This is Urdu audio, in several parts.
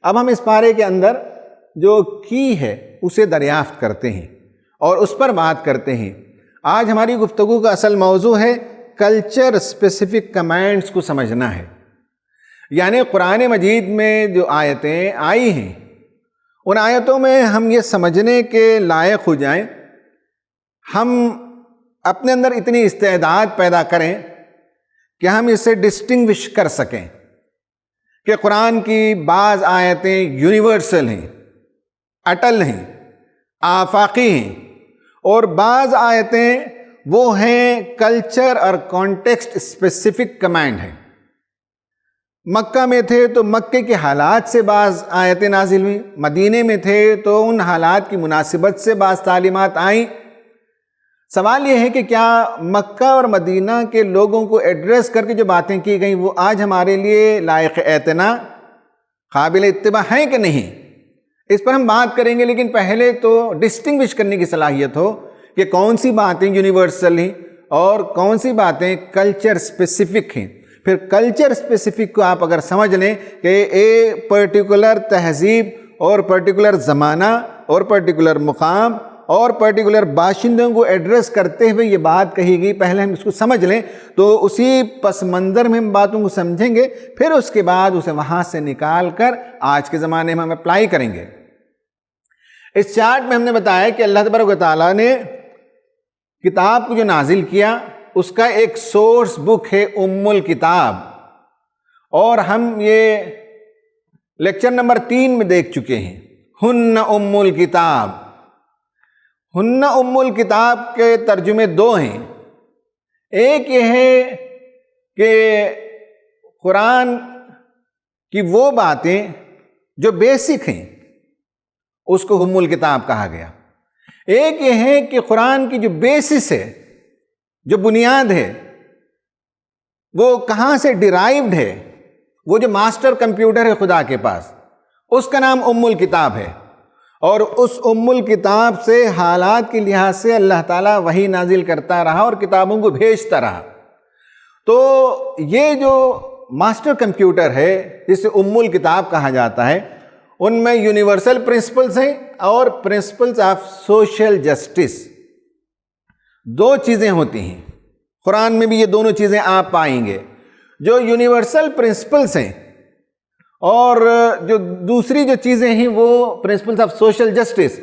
اب ہم اس پارے کے اندر جو کی ہے اسے دریافت کرتے ہیں اور اس پر بات کرتے ہیں۔ آج ہماری گفتگو کا اصل موضوع ہے کلچر اسپیسیفک کمانڈز کو سمجھنا ہے، یعنی قرآن مجید میں جو آیتیں آئی ہیں ان آیتوں میں ہم یہ سمجھنے کے لائق ہو جائیں، ہم اپنے اندر اتنی استعداد پیدا کریں کہ ہم اسے ڈسٹنگوش کر سکیں کہ قرآن کی بعض آیتیں یونیورسل ہیں، اٹل ہیں، آفاقی ہیں، اور بعض آیتیں وہ ہیں کلچر اور کانٹیکسٹ اسپیسیفک کمانڈ ہیں۔ مکہ میں تھے تو مکے کے حالات سے بعض آیتیں نازل ہوئیں، مدینے میں تھے تو ان حالات کی مناسبت سے بعض تعلیمات آئیں۔ سوال یہ ہے کہ کیا مکہ اور مدینہ کے لوگوں کو ایڈریس کر کے جو باتیں کی گئیں وہ آج ہمارے لیے لائق اعتنا، قابل اتباع ہیں کہ نہیں؟ اس پر ہم بات کریں گے، لیکن پہلے تو ڈسٹنگوش کرنے کی صلاحیت ہو کہ کون سی باتیں یونیورسل ہیں اور کون سی باتیں کلچر اسپیسیفک ہیں۔ پھر کلچر اسپیسیفک کو آپ اگر سمجھ لیں کہ پرٹیکولر تہذیب اور پرٹیکولر زمانہ اور پرٹیکولر مقام اور پرٹیکولر باشندوں کو ایڈریس کرتے ہوئے یہ بات کہی گئی، پہلے ہم اس کو سمجھ لیں تو اسی پس منظر میں ہم باتوں کو سمجھیں گے، پھر اس کے بعد اسے وہاں سے نکال کر آج کے زمانے میں ہم اپلائی کریں گے۔ اس چارٹ میں ہم نے بتایا کہ اللہ تبارک و تعالیٰ نے کتاب کو جو نازل کیا اس کا ایک سورس بک ہے ام الکتاب، اور ہم یہ لیکچر نمبر 3 میں دیکھ چکے ہیں، ہن ام الکتاب۔ ہن ام الکتاب کے ترجمے 2 ہیں، ایک یہ ہے کہ قرآن کی وہ باتیں جو بیسک ہیں اس کو ام الکتاب کہا گیا، ایک یہ ہے کہ قرآن کی جو بیسس ہے، جو بنیاد ہے، وہ کہاں سے ڈیرائیوڈ ہے، وہ جو ماسٹر کمپیوٹر ہے خدا کے پاس، اس کا نام ام الکتاب ہے، اور اس ام الکتاب سے حالات کے لحاظ سے اللہ تعالیٰ وحی نازل کرتا رہا اور کتابوں کو بھیجتا رہا۔ تو یہ جو ماسٹر کمپیوٹر ہے جسے ام الکتاب کہا جاتا ہے، ان میں یونیورسل پرنسپلز ہیں اور پرنسپلز آف سوشل جسٹس، 2 چیزیں ہوتی ہیں۔ قرآن میں بھی یہ دونوں چیزیں آپ پائیں گے، جو یونیورسل پرنسپلز ہیں اور جو دوسری جو چیزیں ہیں وہ پرنسپلز آف سوشل جسٹس،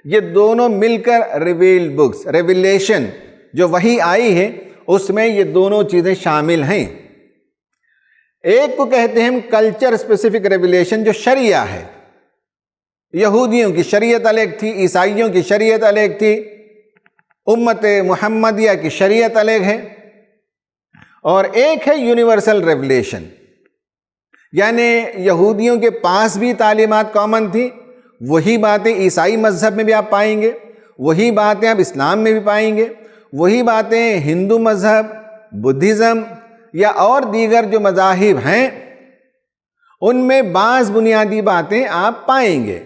یہ دونوں مل کر ریویل بکس، ریویلیشن جو وحی آئی ہے اس میں یہ دونوں چیزیں شامل ہیں۔ ایک کو کہتے ہیں ہم کلچر اسپیسیفک ریویلیشن جو شریعہ ہے، یہودیوں کی شریعت الگ تھی، عیسائیوں کی شریعت الگ تھی، امت محمدیہ کی شریعت الگ ہے، اور ایک ہے یونیورسل ریویلیشن، یعنی یہودیوں کے پاس بھی تعلیمات کامن تھی، وہی باتیں عیسائی مذہب میں بھی آپ پائیں گے، وہی باتیں آپ اسلام میں بھی پائیں گے، وہی باتیں ہندو مذہب، بدھزم یا اور دیگر جو مذاہب ہیں ان میں بعض بنیادی باتیں آپ پائیں گے۔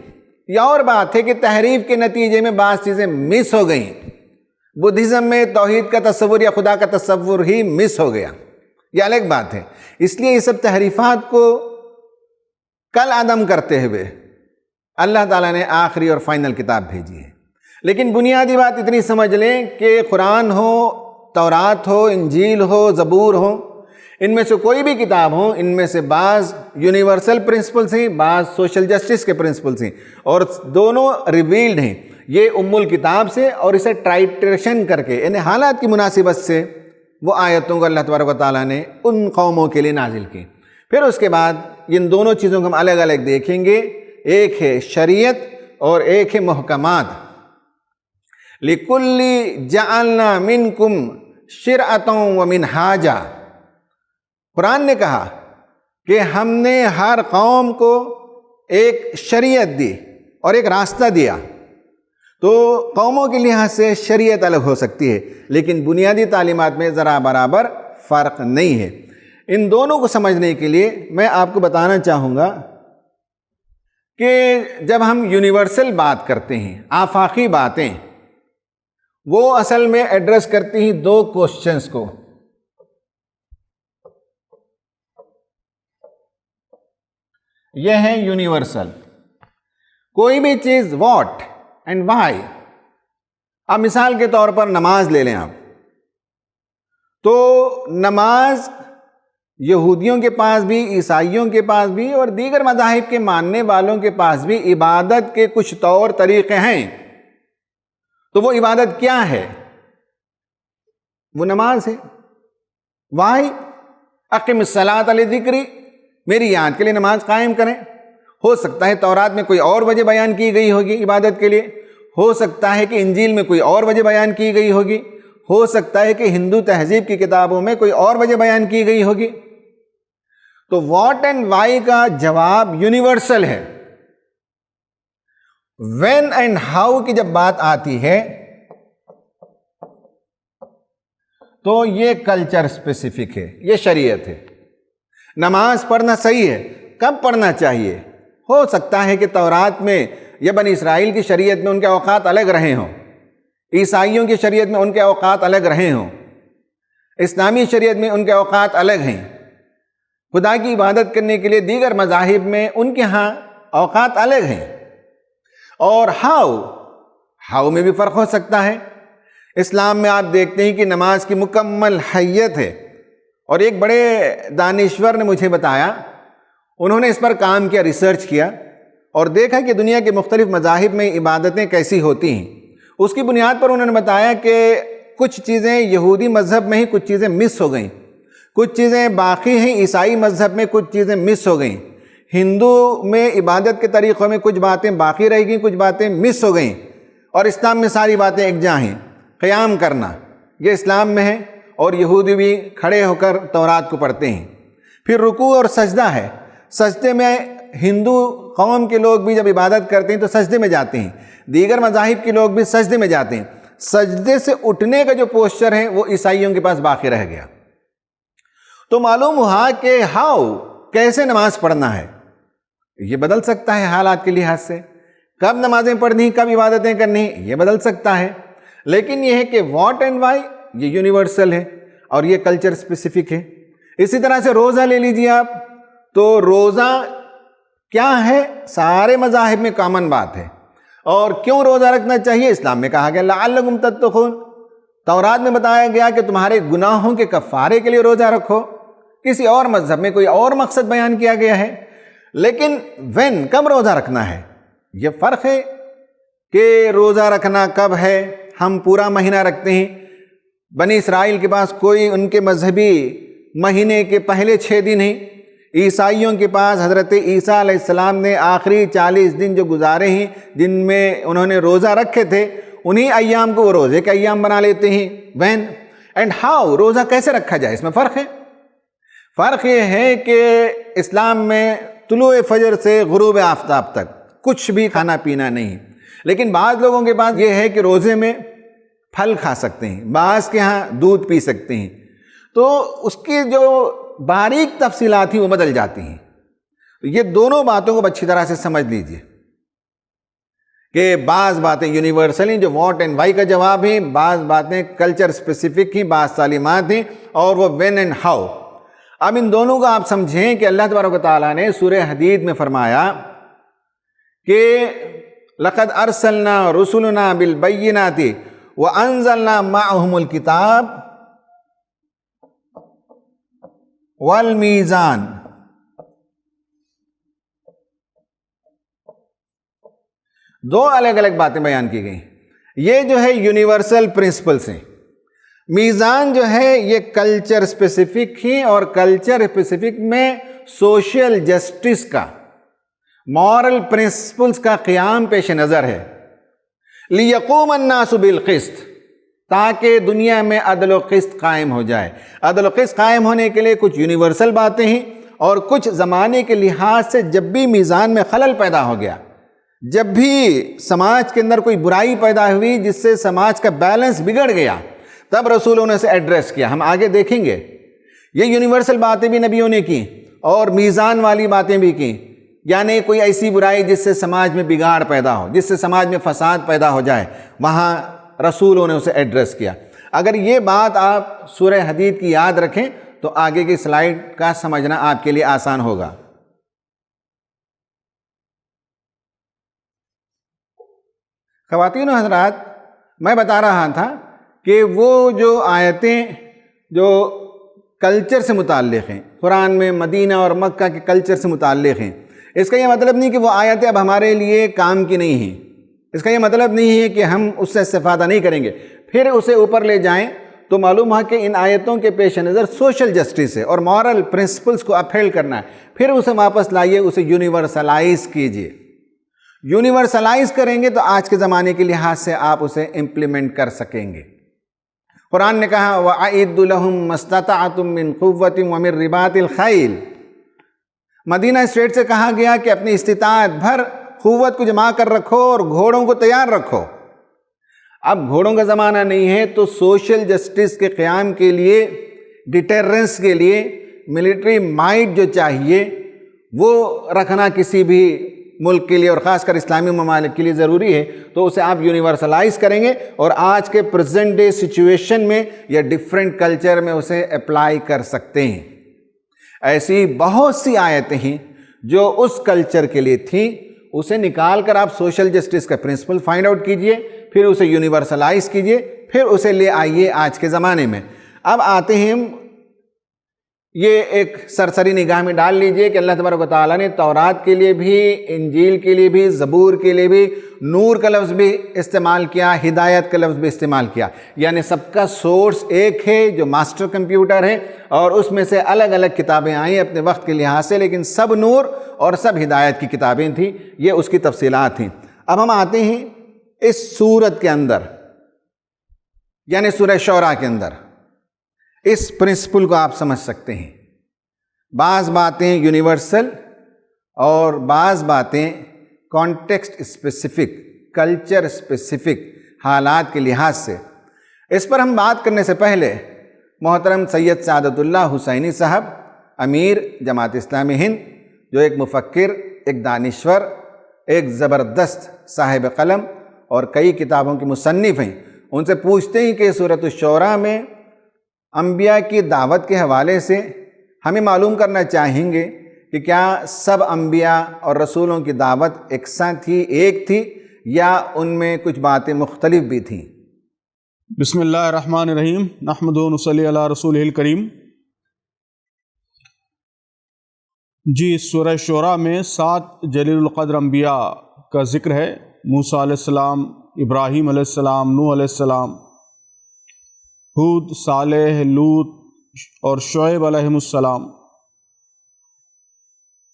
یہ اور بات ہے کہ تحریف کے نتیجے میں بعض چیزیں مس ہو گئیں، بدھزم میں توحید کا تصور یا خدا کا تصور ہی مس ہو گیا، یہ الگ بات ہے۔ اس لیے یہ سب تحریفات کو کل عدم کرتے ہوئے اللہ تعالیٰ نے آخری اور فائنل کتاب بھیجی ہے۔ لیکن بنیادی بات اتنی سمجھ لیں کہ قرآن ہو، تورات ہو، انجیل ہو، زبور ہو، ان میں سے کوئی بھی کتاب ہو، ان میں سے بعض یونیورسل پرنسپلز ہیں، بعض سوشل جسٹس کے پرنسپلز ہیں، اور دونوں ریویلڈ ہیں یہ ام الکتاب سے، اور اسے ٹرائٹریشن کر کے یعنی حالات کی مناسبت سے وہ آیتوں کو اللہ تبارک و تعالیٰ نے ان قوموں کے لیے نازل کی۔ پھر اس کے بعد ان دونوں چیزوں کو ہم الگ الگ دیکھیں گے، ایک ہے شریعت اور ایک ہے محکمات۔ لِكُلِّ جَعَلْنَا مِنْكُمْ شِرْعَةً وَمِنْهَاجًا، قرآن نے کہا کہ ہم نے ہر قوم کو ایک شریعت دی اور ایک راستہ دیا۔ تو قوموں کے لحاظ سے شریعت الگ ہو سکتی ہے، لیکن بنیادی تعلیمات میں ذرا برابر فرق نہیں ہے۔ ان دونوں کو سمجھنے کے لیے میں آپ کو بتانا چاہوں گا کہ جب ہم یونیورسل بات کرتے ہیں، آفاقی باتیں، وہ اصل میں ایڈریس کرتی ہیں 2 کوسچنز کو۔ یہ ہے یونیورسل. کوئی بھی چیز واٹ اینڈ وائی. اب مثال کے طور پر نماز لے لیں آپ، تو نماز یہودیوں کے پاس بھی، عیسائیوں کے پاس بھی اور دیگر مذاہب کے ماننے والوں کے پاس بھی عبادت کے کچھ طور طریقے ہیں. تو وہ عبادت کیا ہے؟ وہ نماز ہے. وائی اقم الصلاۃ لذکری، میری یاد کے لیے نماز قائم کریں. ہو سکتا ہے تورات میں کوئی اور وجہ بیان کی گئی ہوگی عبادت کے لیے، ہو سکتا ہے کہ انجیل میں کوئی اور وجہ بیان کی گئی ہوگی، ہو سکتا ہے کہ ہندو تہذیب کی کتابوں میں کوئی اور وجہ بیان کی گئی ہوگی. تو واٹ اینڈ وائی کا جواب یونیورسل ہے. وین اینڈ ہاؤ کی جب بات آتی ہے تو یہ کلچر اسپیسیفک ہے، یہ شریعت ہے. نماز پڑھنا صحیح ہے، کب پڑھنا چاہیے؟ ہو سکتا ہے کہ تورات میں یا بنی اسرائیل کی شریعت میں ان کے اوقات الگ رہے ہوں، عیسائیوں کی شریعت میں ان کے اوقات الگ رہے ہوں، اسلامی شریعت میں ان کے اوقات الگ ہیں. خدا کی عبادت کرنے کے لیے دیگر مذاہب میں ان کے ہاں اوقات الگ ہیں. اور ہاؤ میں بھی فرق ہو سکتا ہے. اسلام میں آپ دیکھتے ہیں کہ نماز کی مکمل حیت ہے، اور ایک بڑے دانشور نے مجھے بتایا، انہوں نے اس پر کام کیا، ریسرچ کیا اور دیکھا کہ دنیا کے مختلف مذاہب میں عبادتیں کیسی ہوتی ہیں. اس کی بنیاد پر انہوں نے بتایا کہ کچھ چیزیں یہودی مذہب میں ہی کچھ چیزیں مس ہو گئیں، کچھ چیزیں باقی ہیں عیسائی مذہب میں، کچھ چیزیں مس ہو گئیں. ہندو میں عبادت کے طریقوں میں کچھ باتیں باقی رہ گئیں، کچھ باتیں مس ہو گئیں، اور اسلام میں ساری باتیں یکجا ہیں. قیام کرنا یہ اسلام میں ہے، اور یہودی بھی کھڑے ہو کر تورات کو پڑھتے ہیں. پھر رکوع اور سجدہ ہے. سجدے میں ہندو قوم کے لوگ بھی جب عبادت کرتے ہیں تو سجدے میں جاتے ہیں، دیگر مذاہب کے لوگ بھی سجدے میں جاتے ہیں. سجدے سے اٹھنے کا جو پوسچر ہے وہ عیسائیوں کے پاس باقی رہ گیا. تو معلوم ہوا کہ کیسے نماز پڑھنا ہے یہ بدل سکتا ہے حالات کے لحاظ سے. کب نمازیں پڑھنی، کب عبادتیں کرنی، یہ بدل سکتا ہے. لیکن یہ ہے کہ واٹ اینڈ وائی یہ یونیورسل ہے اور یہ کلچر اسپیسیفک ہے. اسی طرح سے روزہ لے لیجیے آپ، تو روزہ کیا ہے؟ سارے مذاہب میں کامن بات ہے. اور کیوں روزہ رکھنا چاہیے؟ اسلام میں کہا گیا لعلکم تتقون. تورات میں بتایا گیا کہ تمہارے گناہوں کے کفارے کے لیے روزہ رکھو. کسی اور مذہب میں کوئی اور مقصد بیان کیا گیا ہے. لیکن کب روزہ رکھنا ہے یہ فرق ہے کہ روزہ رکھنا کب ہے. ہم پورا مہینہ رکھتے ہیں. بنی اسرائیل کے پاس کوئی ان کے مذہبی مہینے کے پہلے 6 دن ہیں. عیسائیوں کے پاس حضرت عیسیٰ علیہ السلام نے آخری 40 دن جو گزارے ہیں جن میں انہوں نے روزہ رکھے تھے، انہی ایام کو وہ روزے کے ایام بنا لیتے ہیں. وین اینڈ ہاؤ روزہ کیسے رکھا جائے، اس میں فرق ہے. فرق یہ ہے کہ اسلام میں طلوع فجر سے غروب آفتاب تک کچھ بھی کھانا پینا نہیں. لیکن بعض لوگوں کے پاس یہ ہے کہ روزے میں پھل کھا سکتے ہیں، بعض کے ہاں دودھ پی سکتے ہیں. تو اس کی جو باریک تفصیلات ہیں وہ بدل جاتی ہیں. یہ دونوں باتوں کو اچھی طرح سے سمجھ لیجئے کہ بعض باتیں یونیورسل ہیں جو واٹ اینڈ وائی کا جواب ہیں، بعض باتیں کلچر اسپیسیفک ہیں، بعض تعلیمات ہیں، اور وہ وین اینڈ ہاؤ. اب ان دونوں کو آپ سمجھیں کہ اللہ تبارک و تعالیٰ نے سورہ حدید میں فرمایا کہ لقد ارسلنا رسلنا بالبینات وانزلنا معهم الکتاب والمیزان. دو الگ الگ باتیں بیان کی گئی. یہ جو ہے یونیورسل پرنسپلس ہیں. میزان جو ہے یہ کلچر اسپیسیفک ہی، اور کلچر اسپیسیفک میں سوشل جسٹس کا، مورل پرنسپلس کا قیام پیش نظر ہے. لِيَقُومَ النَّاسُ بِالْقِسْطِ، تاکہ دنیا میں عدل و قسط قائم ہو جائے. عدل و قسط قائم ہونے کے لیے کچھ یونیورسل باتیں ہیں، اور کچھ زمانے کے لحاظ سے جب بھی میزان میں خلل پیدا ہو گیا، جب بھی سماج کے اندر کوئی برائی پیدا ہوئی جس سے سماج کا بیلنس بگڑ گیا، تب رسولوں نے اسے ایڈریس کیا. ہم آگے دیکھیں گے یہ یونیورسل باتیں بھی نبیوں نے کی اور میزان والی باتیں بھی کی. یعنی کوئی ایسی برائی جس سے سماج میں بگاڑ پیدا ہو، جس سے سماج میں فساد پیدا ہو جائے، وہاں رسولوں نے اسے ایڈریس کیا. اگر یہ بات آپ سورہ حدید کی یاد رکھیں تو آگے کی سلائیڈ کا سمجھنا آپ کے لیے آسان ہوگا. خواتین و حضرات، میں بتا رہا تھا کہ وہ جو آیتیں جو کلچر سے متعلق ہیں، قرآن میں مدینہ اور مکہ کے کلچر سے متعلق ہیں، اس کا یہ مطلب نہیں کہ وہ آیتیں اب ہمارے لیے کام کی نہیں ہیں، اس کا یہ مطلب نہیں ہے کہ ہم اس سے استفادہ نہیں کریں گے۔ پھر اسے اوپر لے جائیں تو معلوم ہے کہ ان آیتوں کے پیش نظر سوشل جسٹس ہے اور مورل پرنسپلز کو اپہیل کرنا ہے، پھر اسے واپس لائیے، اسے یونیورسلائز کیجئے۔ یونیورسلائز کریں گے تو آج کے زمانے کے لحاظ سے آپ اسے امپلیمنٹ کر سکیں گے۔ قرآن نے کہا وَأَعِدُّ لَهُم مَّا اسْتَطَعْتُم مِّن قُوَّةٍ وَمِن رِّبَاطِ الْخَيْلِ، مدینہ اسٹیٹ سے کہا گیا کہ اپنی استطاعت بھر قوت کو جمع کر رکھو اور گھوڑوں کو تیار رکھو۔ اب گھوڑوں کا زمانہ نہیں ہے تو سوشل جسٹس کے قیام کے لیے، ڈیٹرنس کے لیے ملٹری مائٹ جو چاہیے وہ رکھنا کسی بھی ملک کے لیے اور خاص کر اسلامی ممالک کے لیے ضروری ہے، تو اسے آپ یونیورسلائز کریں گے اور آج کے پریزنٹ ڈے سچویشن میں یا ڈیفرنٹ کلچر میں اسے اپلائی کر سکتے ہیں۔ ایسی بہت سی آیتیں ہیں جو اس کلچر کے لیے تھیں، اسے نکال کر آپ سوشل جسٹس کا پرنسپل فائنڈ آؤٹ کیجئے، پھر اسے یونیورسلائز کیجئے، پھر اسے لے آئیے آج کے زمانے میں۔ اب آتے ہیں، یہ ایک سرسری نگاہ میں ڈال لیجئے کہ اللہ تبارک و تعالیٰ نے تورات کے لیے بھی، انجیل کے لیے بھی، زبور کے لیے بھی نور کا لفظ بھی استعمال کیا، ہدایت کا لفظ بھی استعمال کیا، یعنی سب کا سورس ایک ہے جو ماسٹر کمپیوٹر ہے، اور اس میں سے الگ الگ کتابیں آئیں اپنے وقت کے لحاظ سے، لیکن سب نور اور سب ہدایت کی کتابیں تھیں۔ یہ اس کی تفصیلات تھیں۔ اب ہم آتے ہیں اس سورت کے اندر، یعنی سورہ شعراء کے اندر اس پرنسپل کو آپ سمجھ سکتے ہیں۔ بعض باتیں یونیورسل اور بعض باتیں کانٹیکسٹ اسپیسیفک، کلچر اسپیسیفک، حالات کے لحاظ سے۔ اس پر ہم بات کرنے سے پہلے محترم سید سعادت اللہ حسینی صاحب، امیر جماعت اسلامی ہند، جو ایک مفکر، ایک دانشور، ایک زبردست صاحب قلم اور کئی کتابوں کے مصنف ہیں، ان سے پوچھتے ہیں کہ سورۃ الشعراء میں انبیاء کی دعوت کے حوالے سے ہمیں معلوم کرنا چاہیں گے کہ کیا سب انبیاء اور رسولوں کی دعوت یکساں تھی، ایک تھی، یا ان میں کچھ باتیں مختلف بھی تھیں؟ بسم اللہ الرحمن الرحیم، نحمدہ و نصلی علی رسولہ الکریم۔ جی، سورہ شعراء میں 7 جلیل القدر انبیاء کا ذکر ہے۔ موسیٰ علیہ السلام، ابراہیم علیہ السلام، نوح علیہ السلام، ہود، صالح، لوط اور شعیب علیہ السلام۔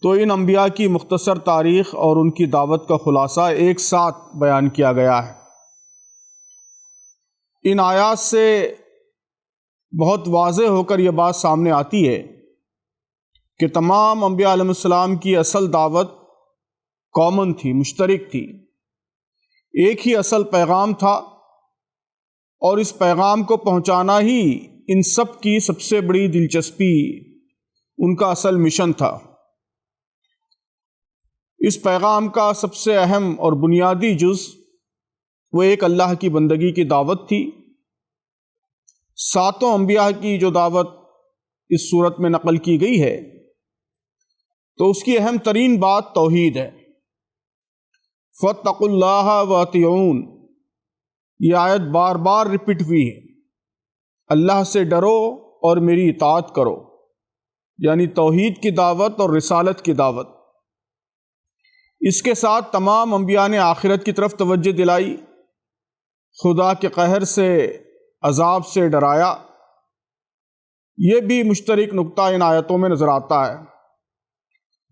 تو ان انبیاء کی مختصر تاریخ اور ان کی دعوت کا خلاصہ ایک ساتھ بیان کیا گیا ہے۔ ان آیات سے بہت واضح ہو کر یہ بات سامنے آتی ہے کہ تمام انبیاء علیہ السلام کی اصل دعوت کامن تھی، مشترک تھی، ایک ہی اصل پیغام تھا، اور اس پیغام کو پہنچانا ہی ان سب کی سب سے بڑی دلچسپی، ان کا اصل مشن تھا۔ اس پیغام کا سب سے اہم اور بنیادی جز وہ ایک اللہ کی بندگی کی دعوت تھی۔ 7 انبیاء کی جو دعوت اس صورت میں نقل کی گئی ہے، تو اس کی اہم ترین بات توحید ہے۔ فَاتَّقُوا اللَّهَ وَأَطِیعُونِ، یہ آیت بار بار ریپیٹ ہوئی ہے، اللہ سے ڈرو اور میری اطاعت کرو، یعنی توحید کی دعوت اور رسالت کی دعوت۔ اس کے ساتھ تمام انبیاء نے آخرت کی طرف توجہ دلائی، خدا کے قہر سے، عذاب سے ڈرایا۔ یہ بھی مشترک نقطہ ان آیتوں میں نظر آتا ہے۔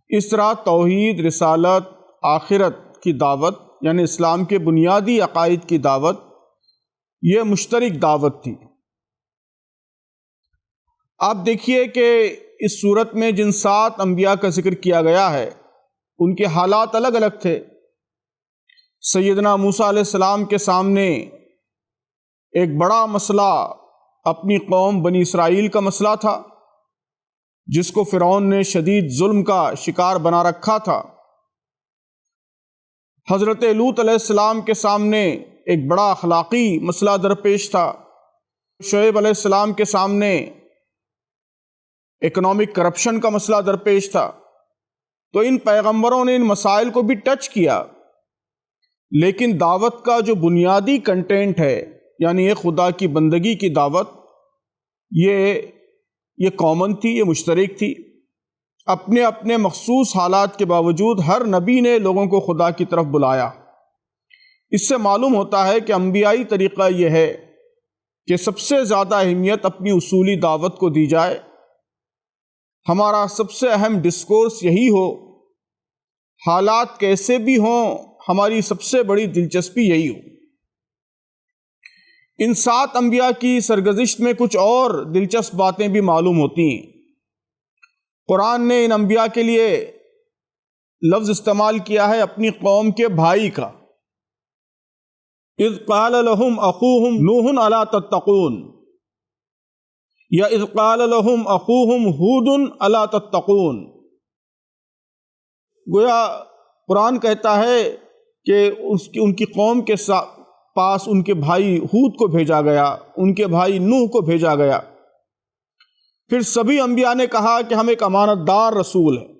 اس طرح توحید، رسالت، آخرت کی دعوت، یعنی اسلام کے بنیادی عقائد کی دعوت، یہ مشترک دعوت تھی۔ آپ دیکھیے کہ اس صورت میں جن 7 انبیاء کا ذکر کیا گیا ہے، ان کے حالات الگ الگ تھے۔ سیدنا موسیٰ علیہ السلام کے سامنے ایک بڑا مسئلہ اپنی قوم بنی اسرائیل کا مسئلہ تھا، جس کو فرعون نے شدید ظلم کا شکار بنا رکھا تھا۔ حضرت لوط علیہ السلام کے سامنے ایک بڑا اخلاقی مسئلہ درپیش تھا۔ شعیب علیہ السلام کے سامنے اکنامک کرپشن کا مسئلہ درپیش تھا۔ تو ان پیغمبروں نے ان مسائل کو بھی ٹچ کیا، لیکن دعوت کا جو بنیادی کنٹینٹ ہے، یعنی یہ خدا کی بندگی کی دعوت، یہ کامن تھی، یہ مشترک تھی۔ اپنے اپنے مخصوص حالات کے باوجود ہر نبی نے لوگوں کو خدا کی طرف بلایا۔ اس سے معلوم ہوتا ہے کہ انبیائی طریقہ یہ ہے کہ سب سے زیادہ اہمیت اپنی اصولی دعوت کو دی جائے، ہمارا سب سے اہم ڈسکورس یہی ہو، حالات کیسے بھی ہوں ہماری سب سے بڑی دلچسپی یہی ہو۔ ان 7 انبیاء کی سرگزشت میں کچھ اور دلچسپ باتیں بھی معلوم ہوتی ہیں۔ قرآن نے ان انبیاء کے لیے لفظ استعمال کیا ہے اپنی قوم کے بھائی کا، اذ قال لهم اخوهم نوح الا تتقون، یا اذ قال لهم اخوهم ہود الا تتقون۔ گویا قرآن کہتا ہے کہ ان کی قوم کے پاس ان کے بھائی ہود کو بھیجا گیا، ان کے بھائی نوح کو بھیجا گیا۔ پھر سبھی انبیاء نے کہا کہ ہم ایک امانت دار رسول ہیں،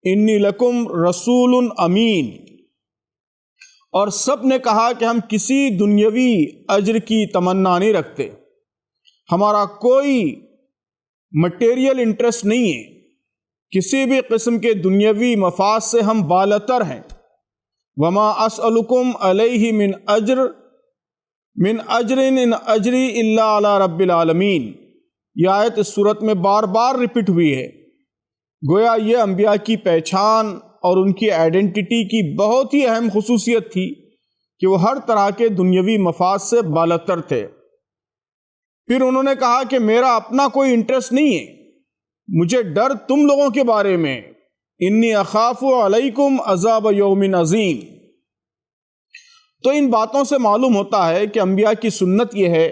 انی لکم رسول امین، اور سب نے کہا کہ ہم کسی دنیاوی اجر کی تمنا نہیں رکھتے، ہمارا کوئی مٹیریل انٹرسٹ نہیں ہے، کسی بھی قسم کے دنیاوی مفاد سے ہم بالاتر ہیں۔ وما اسألکم علیہ من اجر ان اجری الا علی رب العالمین۔ یہ آیت اس صورت میں بار بار ریپیٹ ہوئی ہے۔ گویا یہ انبیاء کی پہچان اور ان کی آئیڈینٹی کی بہت ہی اہم خصوصیت تھی کہ وہ ہر طرح کے دنیاوی مفاد سے بالاتر تھے۔ پھر انہوں نے کہا کہ میرا اپنا کوئی انٹرسٹ نہیں ہے، مجھے ڈر تم لوگوں کے بارے میں، انی اخاف علیکم عذاب یوم عظیم۔ تو ان باتوں سے معلوم ہوتا ہے کہ انبیاء کی سنت یہ ہے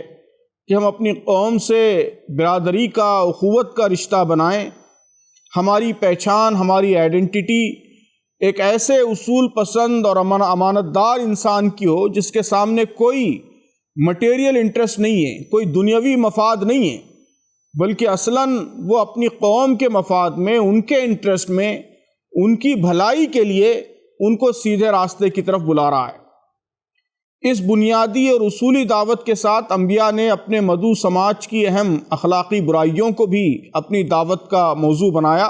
کہ ہم اپنی قوم سے برادری کا، اخوت کا رشتہ بنائیں۔ ہماری پہچان، ہماری آئیڈینٹی ایک ایسے اصول پسند اور امانت دار انسان کی ہو جس کے سامنے کوئی مٹیریل انٹرسٹ نہیں ہے، کوئی دنیاوی مفاد نہیں ہے، بلکہ اصلاً وہ اپنی قوم کے مفاد میں، ان کے انٹرسٹ میں، ان کی بھلائی کے لیے ان کو سیدھے راستے کی طرف بلا رہا ہے۔ اس بنیادی اور اصولی دعوت کے ساتھ انبیاء نے اپنے مدعو سماج کی اہم اخلاقی برائیوں کو بھی اپنی دعوت کا موضوع بنایا۔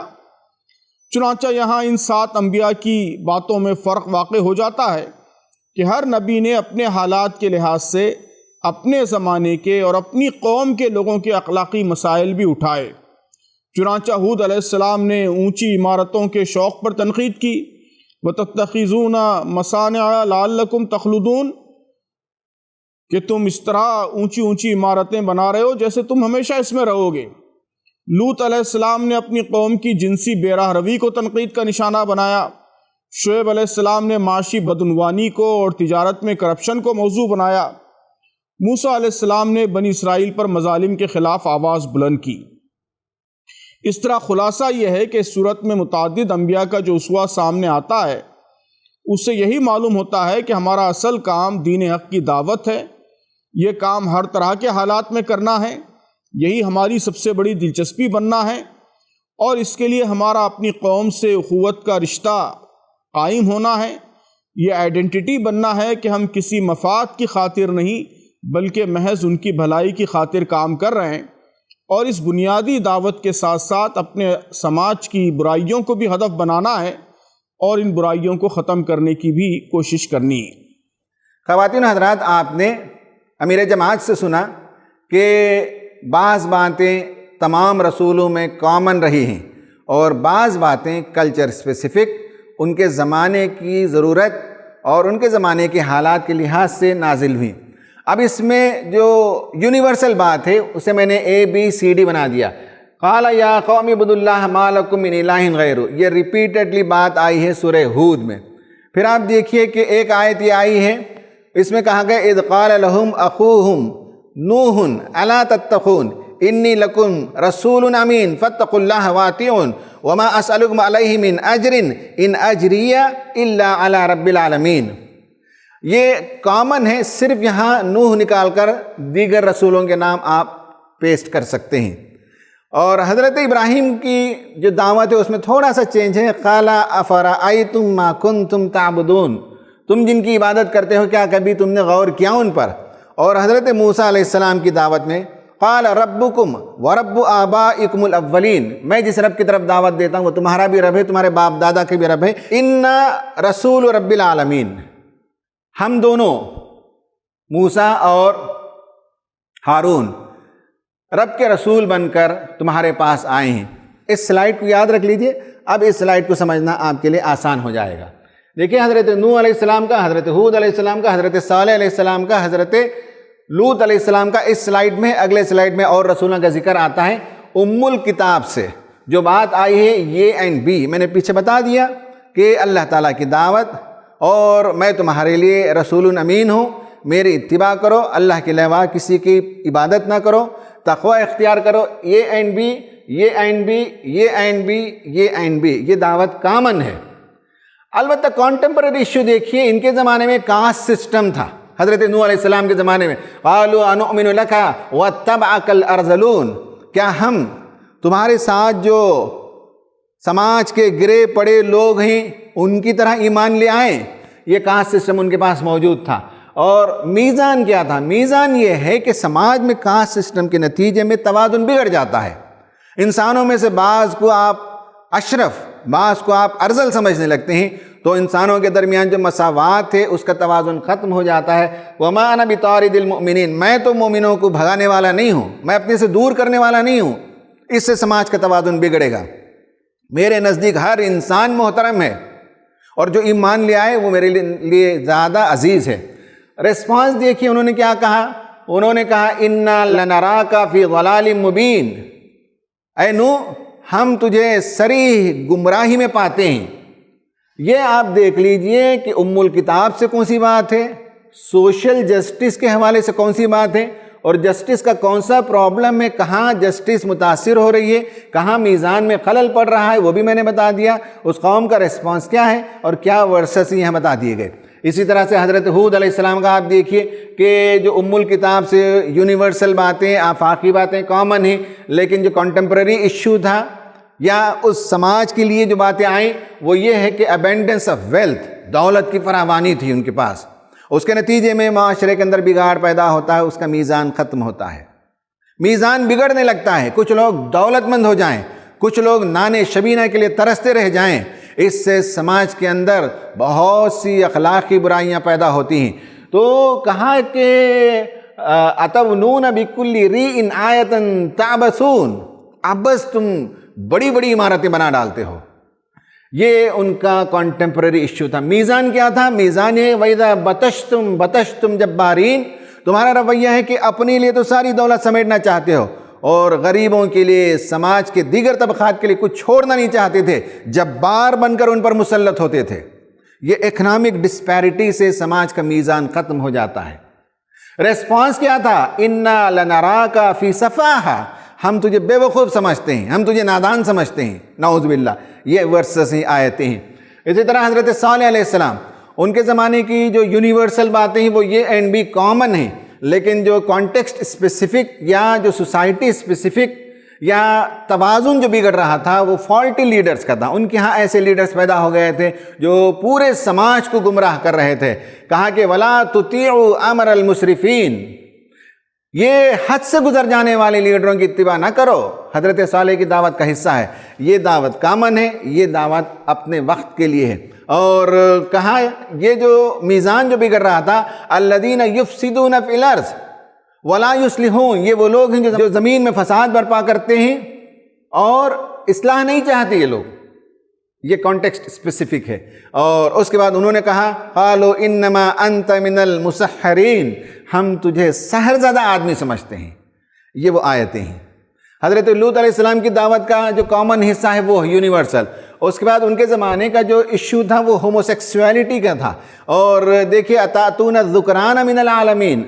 چنانچہ یہاں ان 7 انبیاء کی باتوں میں فرق واقع ہو جاتا ہے کہ ہر نبی نے اپنے حالات کے لحاظ سے اپنے زمانے کے اور اپنی قوم کے لوگوں کے اخلاقی مسائل بھی اٹھائے۔ چنانچہ ہود علیہ السلام نے اونچی عمارتوں کے شوق پر تنقید کی، وَتَتَّخِذُونَ مَصَانِعَ لَعَلَّكُمْ تَخْلُدُونَ، کہ تم اس طرح اونچی اونچی عمارتیں بنا رہے ہو جیسے تم ہمیشہ اس میں رہو گے۔ لوط علیہ السلام نے اپنی قوم کی جنسی بے راہ روی کو تنقید کا نشانہ بنایا۔ شعیب علیہ السلام نے معاشی بدعنوانی کو اور تجارت میں کرپشن کو موضوع بنایا۔ موسیٰ علیہ السلام نے بنی اسرائیل پر مظالم کے خلاف آواز بلند کی۔ اس طرح خلاصہ یہ ہے کہ اس صورت میں متعدد انبیاء کا جو اسوہ سامنے آتا ہے، اس سے یہی معلوم ہوتا ہے کہ ہمارا اصل کام دین حق کی دعوت ہے۔ یہ کام ہر طرح کے حالات میں کرنا ہے، یہی ہماری سب سے بڑی دلچسپی بننا ہے، اور اس کے لیے ہمارا اپنی قوم سے اخوت کا رشتہ قائم ہونا ہے۔ یہ آئیڈینٹی بننا ہے کہ ہم کسی مفاد کی خاطر نہیں بلکہ محض ان کی بھلائی کی خاطر کام کر رہے ہیں، اور اس بنیادی دعوت کے ساتھ ساتھ اپنے سماج کی برائیوں کو بھی ہدف بنانا ہے اور ان برائیوں کو ختم کرنے کی بھی کوشش کرنی ہے۔ خواتین حضرات، آپ نے امیر جماعت سے سنا کہ بعض باتیں تمام رسولوں میں کامن رہی ہیں اور بعض باتیں کلچر اسپیسیفک، ان کے زمانے کی ضرورت اور ان کے زمانے کے حالات کے لحاظ سے نازل ہوئیں۔ اب اس میں جو یونیورسل بات ہے اسے میں نے ABCD بنا دیا۔ قال یا قوم اعبدوا اللہ ما لکم من الہ غیرہ، یہ ریپیٹڈلی بات آئی ہے سورہ ہود میں۔ پھر آپ دیکھیے کہ ایک آیت یہ آئی ہے، اس میں کہا گیا اذ قال لهم اخوهم نوح الا تتقون انی لکم رسول امین فاتقوا اللہ واطیعون وما اسألکم علیہ من اجر ان اجری الا علی رب العالمین۔ یہ کامن ہے، صرف یہاں نوح نکال کر دیگر رسولوں کے نام آپ پیسٹ کر سکتے ہیں۔ اور حضرت ابراہیم کی جو دعوت ہے اس میں تھوڑا سا چینج ہے، قال افرأیتم ما کنتم تعبدون تم جن کی عبادت کرتے ہو کیا کبھی تم نے غور کیا ان پر؟ اور حضرت موسیٰ علیہ السلام کی دعوت میں قال ربکم ورب آبائکم الاولین، میں جس رب کی طرف دعوت دیتا ہوں وہ تمہارا بھی رب ہے، تمہارے باپ دادا کے بھی رب ہے، انا رسول رب العالمین، ہم دونوں موسیٰ اور ہارون رب کے رسول بن کر تمہارے پاس آئے ہیں۔ اس سلائیڈ کو یاد رکھ لیجئے، اب اس سلائیڈ کو سمجھنا آپ کے لیے آسان ہو جائے گا۔ دیکھیں حضرت نوح علیہ السلام کا، حضرت ہود علیہ السلام کا، حضرت صالح علیہ السلام کا، حضرت لوط علیہ السلام کا، اس سلائیڈ میں اگلے سلائیڈ میں اور رسولوں کا ذکر آتا ہے۔ ام الکتاب سے جو بات آئی ہے یہ اینڈ بی، میں نے پیچھے بتا دیا کہ اللہ تعالیٰ کی دعوت اور میں تمہارے لیے رسول امین ہوں، میری اتباع کرو، اللہ کے علاوہ کسی کی عبادت نہ کرو، تقوی اختیار کرو، یہ اینڈ بی، یہ اینڈ بی، یہ اینڈ بی، یہ اینڈ بی، یہ دعوت کامن ہے۔ البتہ کانٹمپرری ایشو دیکھیے، ان کے زمانے میں کاسٹ سسٹم تھا۔ حضرت نوح علیہ السلام کے زمانے میں قالوا انؤمن لک واتبعک الارذلون، کیا ہم تمہارے ساتھ جو سماج کے گرے پڑے لوگ ہیں ان کی طرح ایمان لے آئیں؟ یہ کاسٹ سسٹم ان کے پاس موجود تھا۔ اور میزان کیا تھا؟ میزان یہ ہے کہ سماج میں کاسٹ سسٹم کے نتیجے میں توازن بگڑ جاتا ہے، انسانوں میں سے بعض کو آپ اشرف، بعض کو آپ ارذل سمجھنے لگتے ہیں، تو انسانوں کے درمیان جو مساوات ہے اس کا توازن ختم ہو جاتا ہے۔ وَمَا أَنَا بِطَارِدِ الْمُؤْمِنِينَ، میں تو مومنوں کو بھگانے والا نہیں ہوں، میں اپنے سے دور کرنے والا نہیں ہوں، اس سے سماج کا توازن بگڑے گا۔ میرے نزدیک ہر انسان محترم ہے، اور جو ایمان لے آئے وہ میرے لیے زیادہ عزیز ہے۔ ریسپانس دیکھیے انہوں نے کیا کہا، انہوں نے کہا اِنَّا لَنَرَاكَ فِي ضَلَالٍ مُبِينٍ، اے نوح ہم تجھے صریح گمراہی میں پاتے ہیں۔ یہ آپ دیکھ لیجئے کہ ام الکتاب سے کون سی بات ہے، سوشل جسٹس کے حوالے سے کون سی بات ہے، اور جسٹس کا کون سا پرابلم ہے، کہاں جسٹس متاثر ہو رہی ہے، کہاں میزان میں خلل پڑ رہا ہے، وہ بھی میں نے بتا دیا۔ اس قوم کا ریسپانس کیا ہے اور کیا ورسز یہاں بتا دیے گئے۔ اسی طرح سے حضرت ہود علیہ السلام کا آپ دیکھیے کہ جو ام الکتاب سے یونیورسل باتیں، آفاقی باتیں کامن ہیں، لیکن جو کنٹمپرری ایشو تھا یا اس سماج کے لیے جو باتیں آئیں وہ یہ ہے کہ ابینڈنس آف ویلتھ، دولت کی فراوانی تھی ان کے پاس، اس کے نتیجے میں معاشرے کے اندر بگاڑ پیدا ہوتا ہے، اس کا میزان ختم ہوتا ہے، میزان بگڑنے لگتا ہے، کچھ لوگ دولت مند ہو جائیں، کچھ لوگ نانے شبینہ کے لیے ترستے رہ جائیں، اس سے سماج کے اندر بہت سی اخلاقی برائیاں پیدا ہوتی ہیں۔ تو کہا کہ اتونون بکل ریء آیۃ تعبثون، اب بس تم بڑی بڑی عمارتیں بنا ڈالتے ہو۔ یہ ان کا کنٹمپرری ایشو تھا۔ میزان کیا تھا؟ میزان یہ وَإِذَا بَطَشْتُمْ بَطَشْتُمْ جَبَّارِينَ، تمہارا رویہ ہے کہ اپنے لیے تو ساری دولت سمیٹنا چاہتے ہو اور غریبوں کے لیے، سماج کے دیگر طبقات کے لیے کچھ چھوڑنا نہیں چاہتے تھے، جبار بن کر ان پر مسلط ہوتے تھے۔ یہ اکنامک ڈسپیرٹی سے سماج کا میزان ختم ہو جاتا ہے۔ ریسپانس کیا تھا؟ اِنَّا لَنَرَاكَ فِي سَفَاهَةٍ، ہم تجھے بے وقوف سمجھتے ہیں، ہم تجھے نادان سمجھتے ہیں، نعوذ باللہ۔ یہ ورسز ہیں، آیتیں ہیں۔ اسی طرح حضرت صالح علیہ السلام، ان کے زمانے کی جو یونیورسل باتیں ہیں وہ یہ اینڈ بی کامن ہیں، لیکن جو کانٹیکسٹ اسپیسیفک یا جو سوسائٹی اسپیسیفک یا توازن جو بگڑ رہا تھا وہ فالٹی لیڈرز کا تھا۔ ان کے ہاں ایسے لیڈرز پیدا ہو گئے تھے جو پورے سماج کو گمراہ کر رہے تھے۔ کہا کہ وَلَا تُطِيعُوا أَمْرَ الْمُسْرِفِينَ، یہ حد سے گزر جانے والے لیڈروں کی اتباع نہ کرو۔ حضرت صالح کی دعوت کا حصہ ہے، یہ دعوت کامن ہے، یہ دعوت اپنے وقت کے لیے ہے۔ اور کہا یہ جو میزان جو بگڑ رہا تھا، الذین یفسدون فی الارض ولا یصلحون، یہ وہ لوگ ہیں جو زمین میں فساد برپا کرتے ہیں اور اصلاح نہیں چاہتے یہ لوگ۔ یہ کانٹیکسٹ اسپیسیفک ہے۔ اور اس کے بعد انہوں نے کہا قالوا انما انت من المسحرین، ہم تجھے سحر زدہ آدمی سمجھتے ہیں۔ یہ وہ آیتیں ہیں۔ حضرت لوط علیہ السلام کی دعوت کا جو کامن حصہ ہے وہ یونیورسل۔ اس کے بعد ان کے زمانے کا جو ایشو تھا وہ ہوموسیکسویلٹی کا تھا۔ اور دیکھیے اتاتون الذکران من العالمین،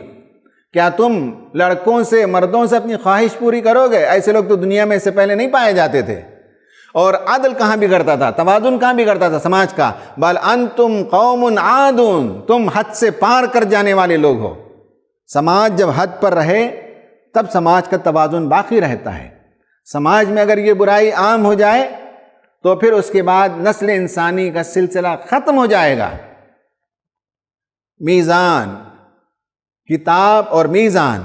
کیا تم لڑکوں سے، مردوں سے اپنی خواہش پوری کرو گے؟ ایسے لوگ تو دنیا میں اس سے پہلے نہیں پائے جاتے تھے۔ اور عدل کہاں بگڑتا تھا، توازن کہاں بگڑتا تھا سماج کا؟ بل انتم قوم عادون، تم حد سے پار کر جانے والے لوگ ہو۔ سماج جب حد پر رہے تب سماج کا توازن باقی رہتا ہے۔ سماج میں اگر یہ برائی عام ہو جائے تو پھر اس کے بعد نسل انسانی کا سلسلہ ختم ہو جائے گا۔ میزان، کتاب اور میزان۔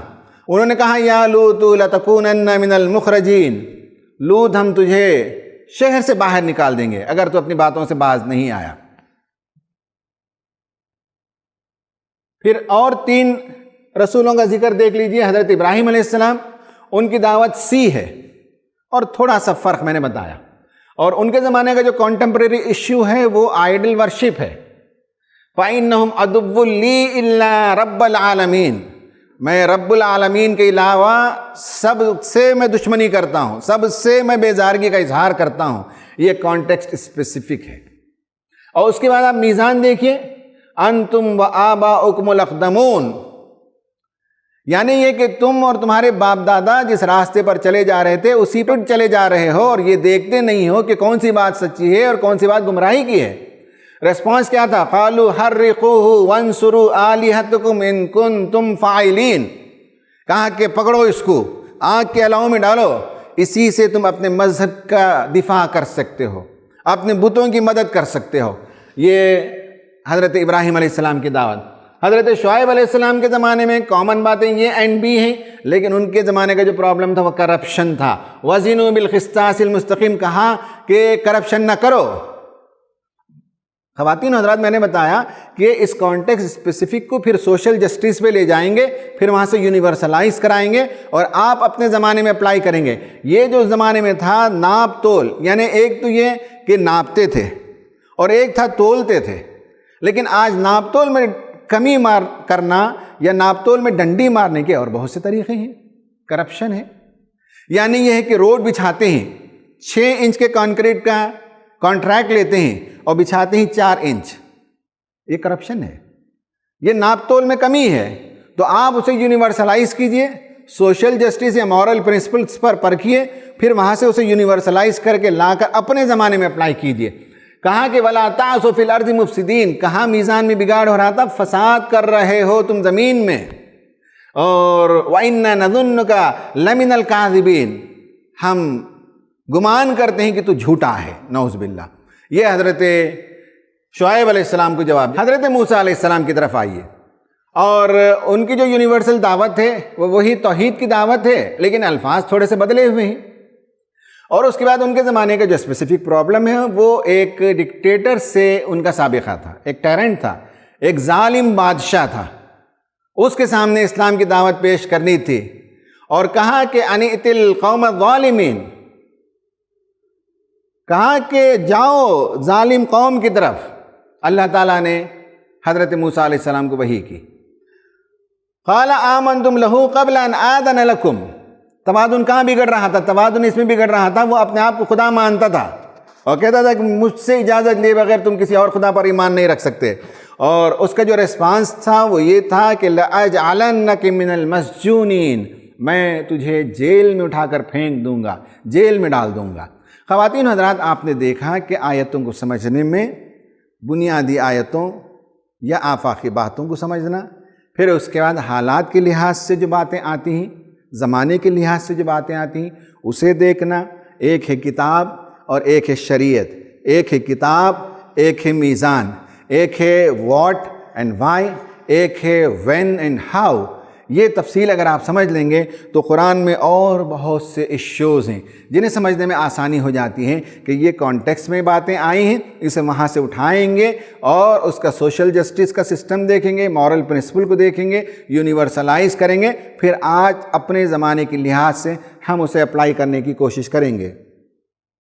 انہوں نے کہا یا لوط لتکونن من المخرجین، لوط ہم تجھے شہر سے باہر نکال دیں گے اگر تو اپنی باتوں سے باز نہیں آیا۔ پھر اور 3 رسولوں کا ذکر دیکھ لیجئے۔ حضرت ابراہیم علیہ السلام، ان کی دعوت سی ہے، اور تھوڑا سا فرق میں نے بتایا، اور ان کے زمانے کا جو کانٹمپریری ایشو ہے وہ آئیڈل ورشپ ہے۔ فَإِنَّهُمْ عَدُوٌّ لِّي إِلَّا رَبَّ الْعَالَمِينَ، میں رب العالمین کے علاوہ سب سے میں دشمنی کرتا ہوں، سب سے میں بیزارگی کا اظہار کرتا ہوں۔ یہ کانٹیکسٹ اسپیسیفک ہے۔ اور اس کے بعد آپ میزان دیکھیے، انتم وآباؤکم الاقدمون، یعنی یہ کہ تم اور تمہارے باپ دادا جس راستے پر چلے جا رہے تھے اسی پر چلے جا رہے ہو، اور یہ دیکھتے نہیں ہو کہ کون سی بات سچی ہے اور کون سی بات گمراہی کی ہے۔ ریسپانس کیا تھا؟ قالوا حرقوہ وانصروا آلہتکم ان کنتم فاعلین، کہا کہ پکڑو اس کو، آگ کے الاؤں میں ڈالو، اسی سے تم اپنے مذہب کا دفاع کر سکتے ہو، اپنے بتوں کی مدد کر سکتے ہو۔ یہ حضرت ابراہیم علیہ السلام کی دعوت۔ حضرت شعیب علیہ السلام کے زمانے میں کامن باتیں یہ اینڈ بھی ہیں، لیکن ان کے زمانے کا جو پرابلم تھا وہ کرپشن تھا۔ وزنوا بالقسطاس المستقیم، کہا کہ کرپشن نہ کرو۔ خواتین حضرات، میں نے بتایا کہ اس کانٹیکس اسپیسیفک کو پھر سوشل جسٹس پہ لے جائیں گے، پھر وہاں سے یونیورسلائز کرائیں گے، اور آپ اپنے زمانے میں اپلائی کریں گے۔ یہ جو زمانے میں تھا ناپ تول، یعنی ایک تو یہ کہ ناپتے تھے اور ایک تھا تولتے تھے، لیکن آج ناپ تول میں کمی کرنا یا ناپ تول میں ڈنڈی مارنے کے اور بہت سے طریقے ہیں۔ کرپشن ہے، یعنی یہ ہے کہ روڈ بچھاتے ہیں 6 انچ کے کانکریٹ کا کانٹریکٹ لیتے ہیں اور بچھاتے ہیں 4 انچ، یہ کرپشن ہے، یہ ناپ تول میں کمی ہے۔ تو آپ اسے یونیورسلائز کیجئے، سوشل جسٹس یا مورل پرنسپلز پر پرکھیے، پھر وہاں سے اسے یونیورسلائز کر کے لا کر اپنے زمانے میں اپلائی کیجئے۔ کہا کہ وَلَا تَعْثُوا فِي الْأَرْضِ مُفْسِدِينَ، کہاں میزان میں بگاڑ ہو رہا تھا، فساد کر رہے ہو تم زمین میں۔ اور وَإِنَّا نَظُنُّكَ لَمِنَ الْكَاذِبِينَ، ہم گمان کرتے ہیں کہ تو جھوٹا ہے، نعوذ باللہ۔ یہ حضرت شعیب علیہ السلام کو جواب۔ حضرت موسیٰ علیہ السلام کی طرف آئیے، اور ان کی جو یونیورسل دعوت ہے وہ وہی توحید کی دعوت ہے، لیکن الفاظ تھوڑے سے بدلے ہوئے ہیں۔ اور اس کے بعد ان کے زمانے کا جو اسپیسیفک پرابلم ہے وہ ایک ڈکٹیٹر سے ان کا سابقہ تھا، ایک ٹیرنٹ تھا، ایک ظالم بادشاہ تھا، اس کے سامنے اسلام کی دعوت پیش کرنی تھی، اور کہا کہ انِئْتِ الْقَوْمَ الظَّالِمِينَ، کہا کہ جاؤ ظالم قوم کی طرف۔ اللہ تعالیٰ نے حضرت موسیٰ علیہ السلام کو وحی کی، قَالَ آمَنْتُمْ لَهُ قَبْلَ أَنْ آذَنَ لَكُمْ۔ توازن کہاں بگڑ رہا تھا؟ توازن اس میں بگڑ رہا تھا، وہ اپنے آپ کو خدا مانتا تھا اور کہتا تھا کہ مجھ سے اجازت لیے بغیر تم کسی اور خدا پر ایمان نہیں رکھ سکتے۔ اور اس کا جو ریسپانس تھا وہ یہ تھا کہ لَأَجْعَلَنَّكَ مِنَ الْمَسْجُونِينَ، میں تجھے جیل میں اٹھا کر پھینک دوں گا، جیل میں ڈال دوں گا۔ خواتین حضرات، آپ نے دیکھا کہ آیتوں کو سمجھنے میں بنیادی آیتوں یا آفاقی باتوں کو سمجھنا، پھر اس کے بعد حالات کے لحاظ سے جو باتیں آتی ہیں، زمانے کے لحاظ سے جو باتیں آتی ہیں اسے دیکھنا، ایک ہے کتاب اور ایک ہے شریعت، ایک ہے کتاب، ایک ہے میزان، ایک ہے واٹ اینڈ وائی، ایک ہے وین اینڈ ہاؤ۔ یہ تفصیل اگر آپ سمجھ لیں گے تو قرآن میں اور بہت سے ایشوز ہیں جنہیں سمجھنے میں آسانی ہو جاتی ہے کہ یہ کانٹیکس میں باتیں آئی ہیں، اسے وہاں سے اٹھائیں گے اور اس کا سوشل جسٹس کا سسٹم دیکھیں گے، مورل پرنسپل کو دیکھیں گے، یونیورسلائز کریں گے، پھر آج اپنے زمانے کے لحاظ سے ہم اسے اپلائی کرنے کی کوشش کریں گے۔